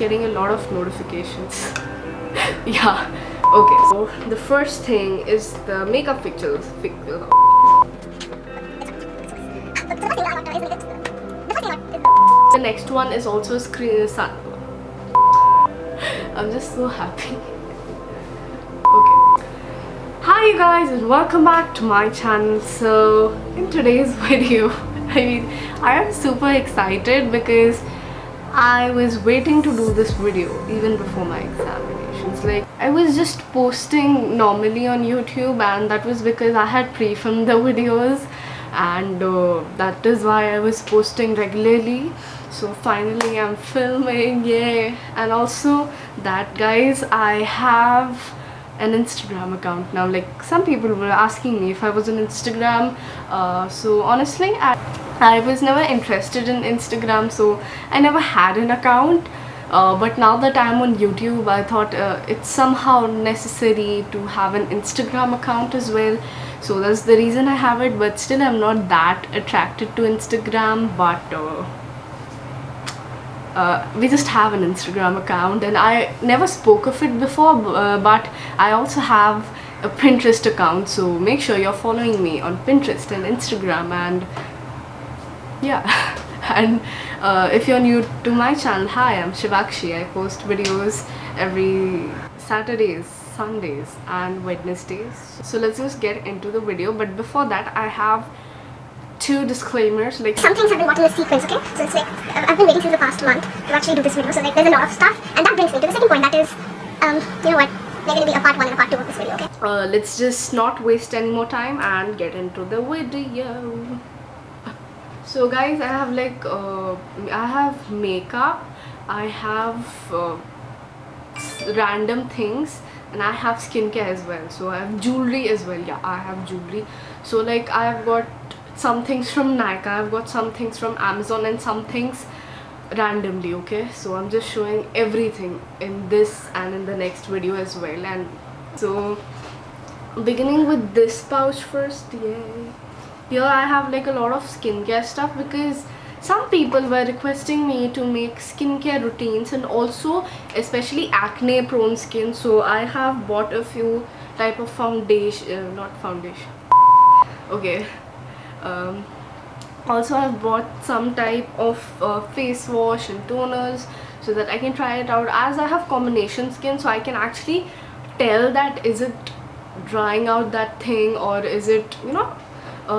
getting a lot of notifications. Yeah. Okay, so the first thing is the makeup fixtures. The next one is also a screen. I'm just so happy. Okay. Hi you guys and welcome back to my channel. So in today's video, I am super excited because I was waiting to do this video even before my examinations. Like, I was just posting normally on YouTube, and that was because I had pre-filmed the videos, and that is why I was posting regularly. So finally I'm filming, yay. And also that, guys, I have an Instagram account now. Like, some people were asking me if I was on Instagram. So honestly, I was never interested in Instagram, so I never had an account. But now that I'm on YouTube, I thought it's somehow necessary to have an Instagram account as well. So that's the reason I have it. But still, I'm not that attracted to Instagram. But we just have an Instagram account, and I never spoke of it before, but I also have a Pinterest account, so make sure you're following me on Pinterest and Instagram. And yeah. And if you're new to my channel, hi, I'm Shivakshi. I post videos every Saturdays, Sundays and Wednesdays. So let's just get into the video. But before that, I have two disclaimers. Like, some things have been bought in a sequence, okay? So it's like, I've been waiting since the past month to actually do this video. So like, there's a lot of stuff, and that brings me to the second point. That is, you know what? There's going to be a part 1 and a part 2 of this video, okay? Let's just not waste any more time and get into the video. So guys, I have like I have makeup, I have random things, and I have skincare as well. So I have jewelry as well. Yeah, I have jewelry. So like, I have got some things from Nike, I've got some things from Amazon, and some things randomly, okay? So I'm just showing everything in this and in the next video as well. And so beginning with this pouch first, yay. Here I have like a lot of skincare stuff, because some people were requesting me to make skincare routines, and also especially acne prone skin. So I have bought a few type of foundation, not foundation, okay. Also I've bought some type of face wash and toners, so that I can try it out, as I have combination skin, so I can actually tell that is it drying out that thing, or is it, you know,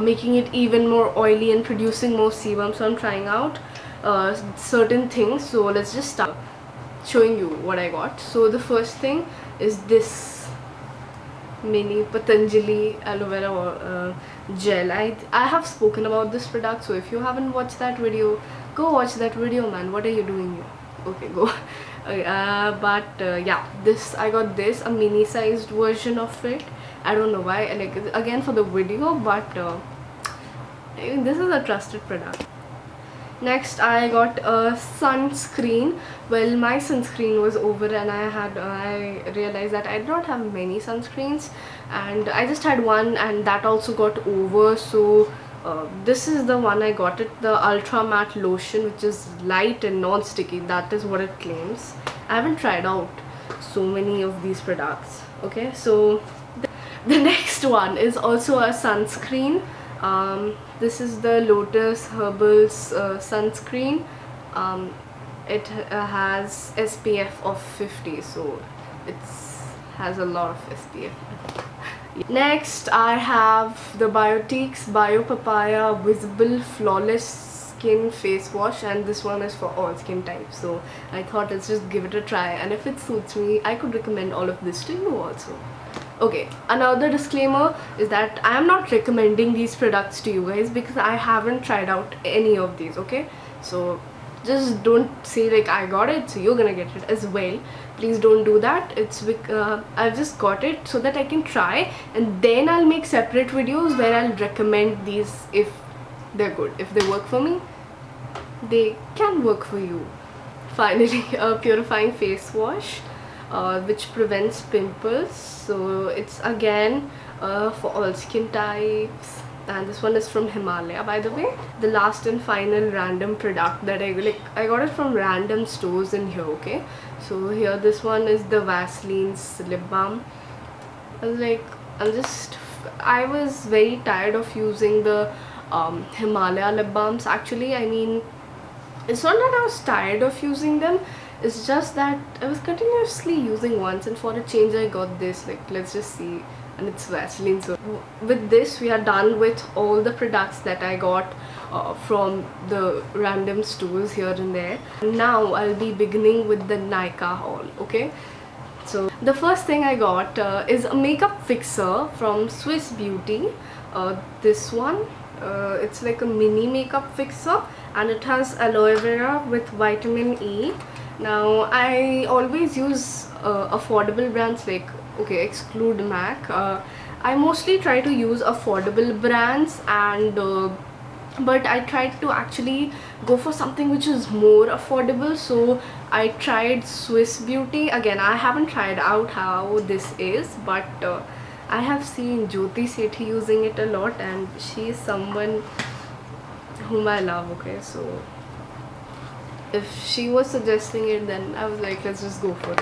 making it even more oily and producing more sebum. So I'm trying out certain things. So let's just start showing you what I got. So the first thing is this mini Patanjali aloe vera gel. I have spoken about this product, so if you haven't watched that video, go watch that video, man. What are you doing here? Okay, go. Yeah, this, I got this, a mini sized version of it. I don't know why, like, again for the video, but this is a trusted product. Next, I got a sunscreen. Well, my sunscreen was over, and I realized that I did not have many sunscreens, and I just had one, and that also got over. So this is the one I got it, the Ultra Matte Lotion, which is light and non-sticky. That is what it claims. I haven't tried out so many of these products, okay? So the next one is also a sunscreen. This is the Lotus Herbals sunscreen. It has SPF of 50, so it has a lot of SPF. Next, I have the Biotique's Bio Papaya Visible Flawless Skin Face Wash, and this one is for all skin types. So I thought, let's just give it a try, and if it suits me, I could recommend all of this to you also. Okay, another disclaimer is that I am not recommending these products to you guys, because I haven't tried out any of these, okay? So just don't say like, I got it, so you're gonna get it as well. Please don't do that. It's I've just got it so that I can try, and then I'll make separate videos where I'll recommend these if they're good. If they work for me, they can work for you. Finally, a purifying face wash, which prevents pimples. So it's again for all skin types. and this one is from Himalaya, by the way. The last and final random product that I got it from random stores in here, okay? So here, this one is the Vaseline's lip balm. I was very tired of using the Himalaya lip balms. Actually, I mean, it's not that I was tired of using them, it's just that I was continuously using once, and for a change I got this. Like, let's just see. And it's Vaseline. So with this, we are done with all the products that I got from the random stores here and there. Now I'll be beginning with the Nykaa haul, okay? So the first thing I got is a makeup fixer from Swiss Beauty. This one, it's like a mini makeup fixer, and it has aloe vera with vitamin E. Now I always use affordable brands, like, okay, exclude MAC. I mostly try to use affordable brands, and but I tried to actually go for something which is more affordable. So I tried Swiss Beauty. Again, I haven't tried out how this is, but I have seen Jyoti Sethi using it a lot, and she is someone whom I love, okay? So if she was suggesting it, then I was like, let's just go for it.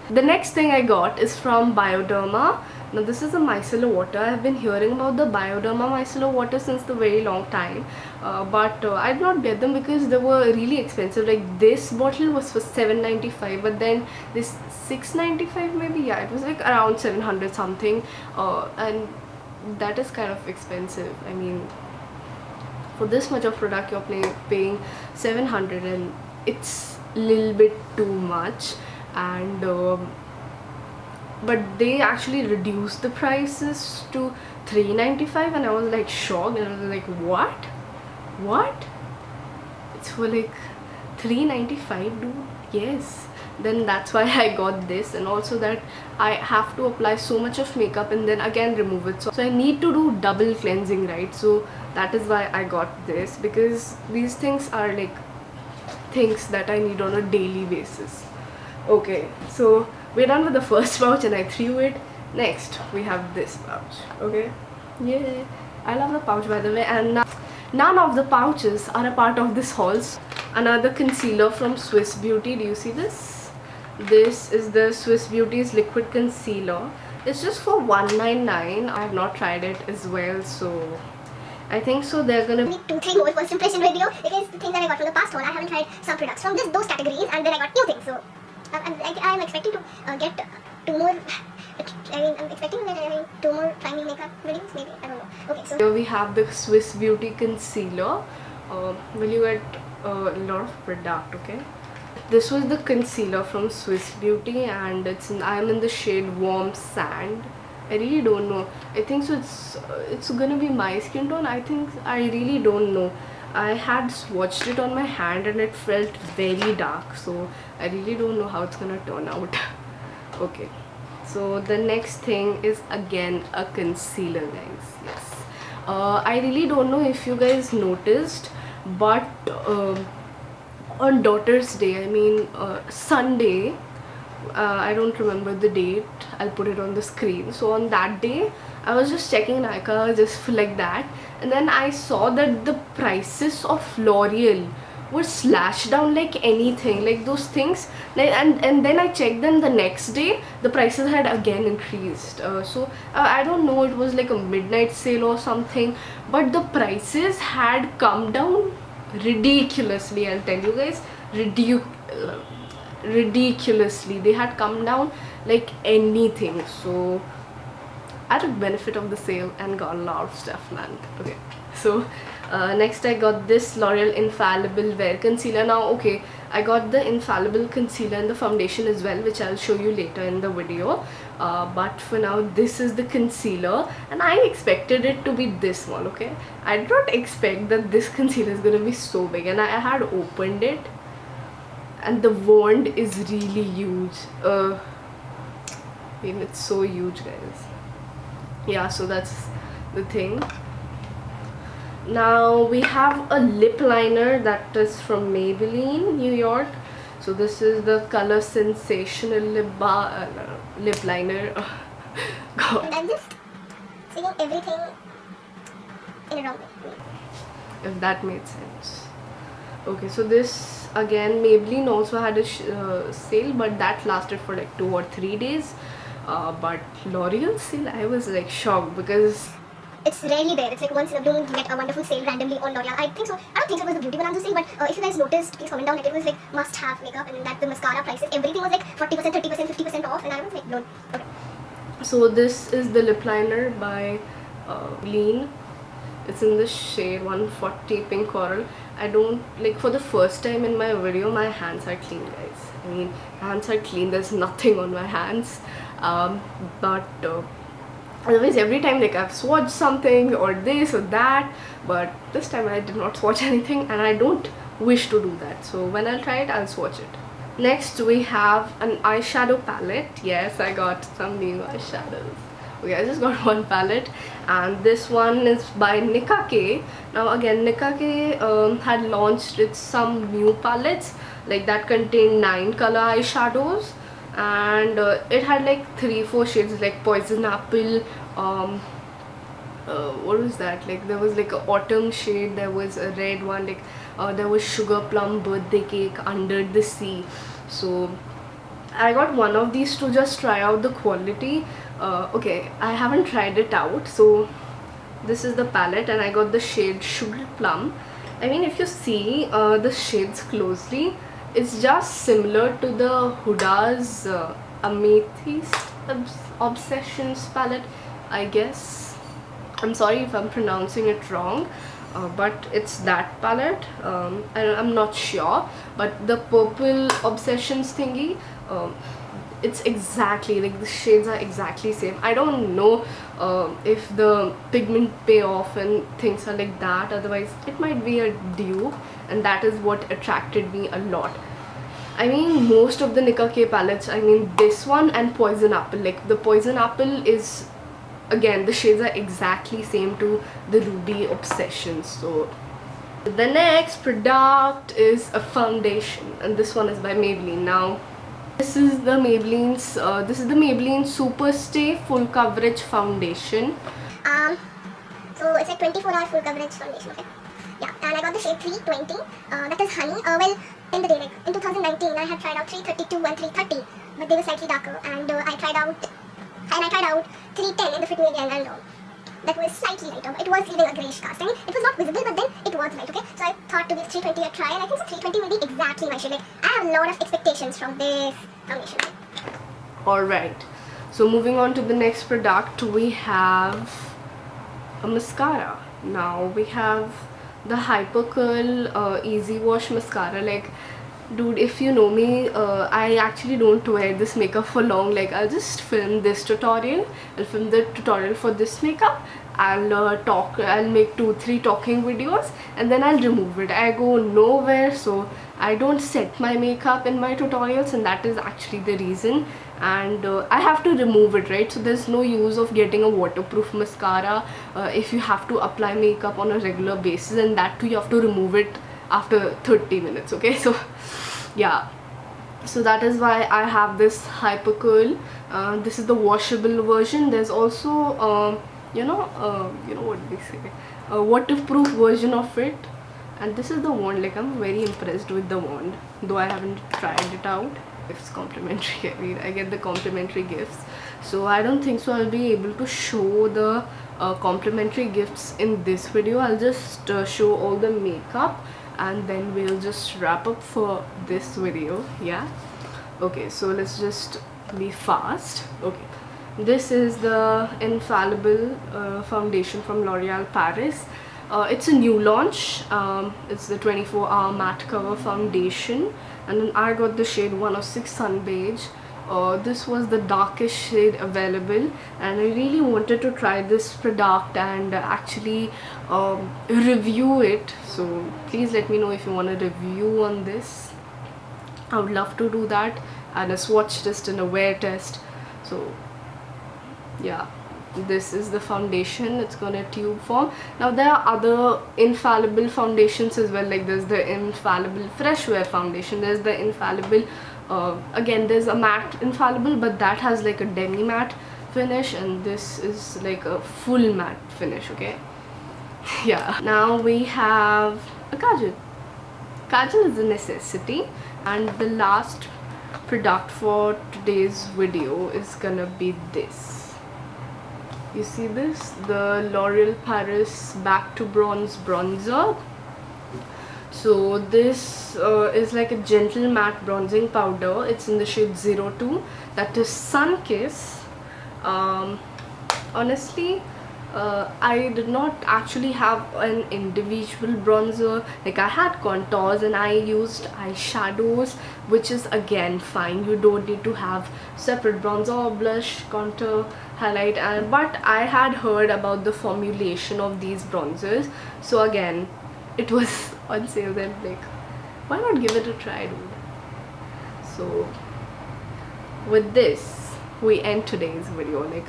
The next thing I got is from Bioderma. Now this is a micellar water. I have been hearing about the Bioderma micellar water since the very long time, but I did not get them because they were really expensive. Like, this bottle was for $7.95, but then this $6.95 maybe, yeah, it was like around 700 something, and that is kind of expensive. I mean, for this much of product you're paying 700, and it's a little bit too much. And but they actually reduced the prices to $3.95, and I was like shocked, and I was like, what, it's for like $3.95, dude? Yes. Then that's why I got this, and also that I have to apply so much of makeup and then again remove it, so I need to do double cleansing, right? So that is why I got this, because these things are like things that I need on a daily basis. Okay, so we're done with the first pouch, and I threw it. Next, we have this pouch, okay? Yeah, I love the pouch, by the way, and none of the pouches are a part of this haul. Another concealer from Swiss Beauty. Do you see this? This is the Swiss Beauty's liquid concealer. It's just for $1.99. I have not tried it as well, so I think so they're gonna Maybe 2-3 more first impression video, because the things that I got from the past one, I haven't tried some products from those categories, and then I got new things. So I'm expecting to get 2 more. I'm expecting to get 2 more trying new makeup videos, maybe. I don't know. Okay, so here we have the Swiss Beauty concealer. Will you get a lot of product, okay? This was the concealer from Swiss Beauty, and I'm in the shade Warm Sand. I really don't know. I think so it's gonna be my skin tone. I really don't know. I had swatched it on my hand and it felt very dark, so I really don't know how it's gonna turn out. Okay, so the next thing is again a concealer, guys. Yes, I really don't know if you guys noticed, but on Daughter's Day, I mean Sunday, I don't remember the date, I'll put it on the screen. So on that day, I was just checking Nykaa just for like that, and then I saw that the prices of L'Oreal were slashed down like anything, like those things, like, and then I checked them the next day, the prices had again increased. So I don't know, it was like a midnight sale or something, but the prices had come down ridiculously. I'll tell you guys, ridiculously, they had come down like anything. So I took benefit of the sale and got a lot of stuff, man. Okay, so next I got this L'Oreal Infallible Wear Concealer. Now, okay, I got the Infallible Concealer and the foundation as well, which I'll show you later in the video. But for now, this is the concealer, and I expected it to be this small, okay? I did not expect that this concealer is gonna be so big, and I had opened it, and the wand is really huge. I mean, it's so huge, guys. Yeah, so that's the thing. Now we have a lip liner that is from Maybelline, New York. So this is the Color Sensational lip liner. God. and then this. saying everything in a wrong way. If that made sense. Okay, so this again, Maybelline also had a sale, but that lasted for like 2 or 3 days. But L'Oreal sale, I was like shocked because It's rarely there. It's like once in a blue moon you get a wonderful sale randomly on L'Oreal. I think so. I don't think so it was the Beauty Bonanza sale, but if you guys noticed, please comment down. Like it was like must-have makeup, and that the mascara prices, everything was like 40%, 30%, 50% off, and I was like blown. Okay. so this is the lip liner by Lean. It's in the shade 140 Pink Coral. I don't like, for the first time in my video, my hands are clean, guys. I mean, hands are clean. There's nothing on my hands. But otherwise, every time like I've swatched something or this or that, but this time I did not swatch anything, and I don't wish to do that. So when I'll try it, I'll swatch it. Next we have an eyeshadow palette. Yes, I got some new eyeshadows. Okay, I just got one palette, and this one is by Nicka K. Now again, Nicka K had launched its some new palettes like that contained 9 color eyeshadows, and it had like 3-4 shades like Poison Apple, what was that, like there was like a autumn shade, there was a red one, like there was Sugar Plum, Birthday Cake, Under the Sea. So I got one of these to just try out the quality. Okay, I haven't tried it out. So this is the palette, and I got the shade Sugar Plum. I mean, if you see the shades closely, it's just similar to the Huda's Amethyst Obsessions palette, I guess. I'm sorry if I'm pronouncing it wrong, but it's that palette. I'm not sure, but the Purple Obsessions thingy, it's exactly like the shades are exactly same. I don't know if the pigment payoff and things are like that, otherwise it might be a dupe, and that is what attracted me a lot. I mean, most of the Nicka K palettes, I mean this one and Poison Apple, like the Poison Apple is, again, the shades are exactly same to the Ruby Obsessions. So the next product is a foundation, and this one is by Maybelline. Now this is the Maybelline Super Stay Full Coverage Foundation. So it's like 24-hour full coverage foundation. Okay. Yeah, and I got the shade 320. That is honey. Well, in the day, like in 2019, I had tried out 332 and 330, but they were slightly darker. And I tried out 310 in the Fit Me Again, and that was slightly lighter. It was leaving a greyish cast. I mean, it was not visible, but then it was light. Okay, so I thought to give 320 a try, and I think so 320 will be exactly my shade. Like I have a lot of expectations from this foundation. Alright, so moving on to the next product, we have a mascara. Now we have the Hypercurl Easy Wash Mascara. Like, dude, if you know me, I actually don't wear this makeup for long. Like, I'll just film this tutorial, I'll film the tutorial for this makeup, I'll make 2-3 talking videos, and then I'll remove it. I go nowhere, so I don't set my makeup in my tutorials, and that is actually the reason. And I have to remove it, right? So there's no use of getting a waterproof mascara if you have to apply makeup on a regular basis, and that too you have to remove it after 30 minutes. Okay, so yeah, so that is why I have this Hypercurl. This is the washable version. There's also you know what they say, a waterproof version of it. And this is the wand. Like, I'm very impressed with the wand, though I haven't tried it out. It's complimentary. I mean, I get the complimentary gifts, so I don't think so I'll be able to show the complimentary gifts in this video. I'll just show all the makeup, and then we'll just wrap up for this video. Yeah, okay, so let's just be fast. Okay, this is the Infallible foundation from L'Oreal Paris. It's a new launch. It's the 24-hour matte cover foundation, and then I got the shade 106 Sun Beige. This was the darkest shade available, and I really wanted to try this product and actually review it. So please let me know if you want a review on this. I would love to do that, and a swatch test and a wear test. So yeah, this is the foundation. It's gonna tube form. Now there are other Infallible foundations as well. Like, there's the Infallible Fresh Wear foundation, there's the Infallible again there's a matte Infallible, but that has like a demi matte finish, and this is like a full matte finish. Okay. Yeah. Now we have a kajal. Kajal is a necessity, and the last product for today's video is gonna be this. You see this? The L'Oreal Paris Back to Bronze bronzer. So this is like a gentle matte bronzing powder. It's in the shade 02. That is Sun Kiss. Honestly, I did not actually have an individual bronzer. Like, I had contours and I used eyeshadows, which is again fine. You don't need to have separate bronzer, blush, contour, highlight, but I had heard about the formulation of these bronzers, so again it was on sale. Then like, why not give it a try, dude? So with this we end today's video. Like,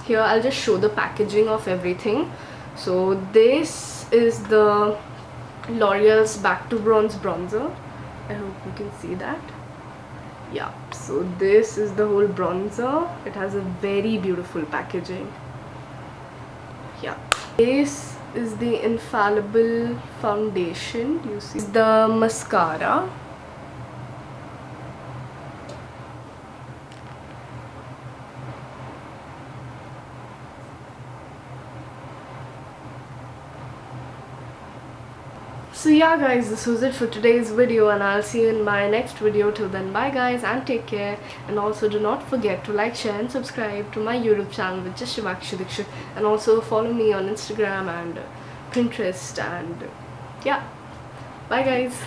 here I'll just show the packaging of everything. So this is the L'Oreal's Back to Bronze bronzer. I hope you can see that. Yeah, so this is the whole bronzer. It has a very beautiful packaging. Yeah, this is the Infallible foundation. You see the mascara. So yeah guys, this was it for today's video, and I'll see you in my next video. Till then, bye guys and take care. And also do not forget to like, share and subscribe to my YouTube channel, which is Shivakshu Dikshit, and also follow me on Instagram and Pinterest. And yeah, bye guys.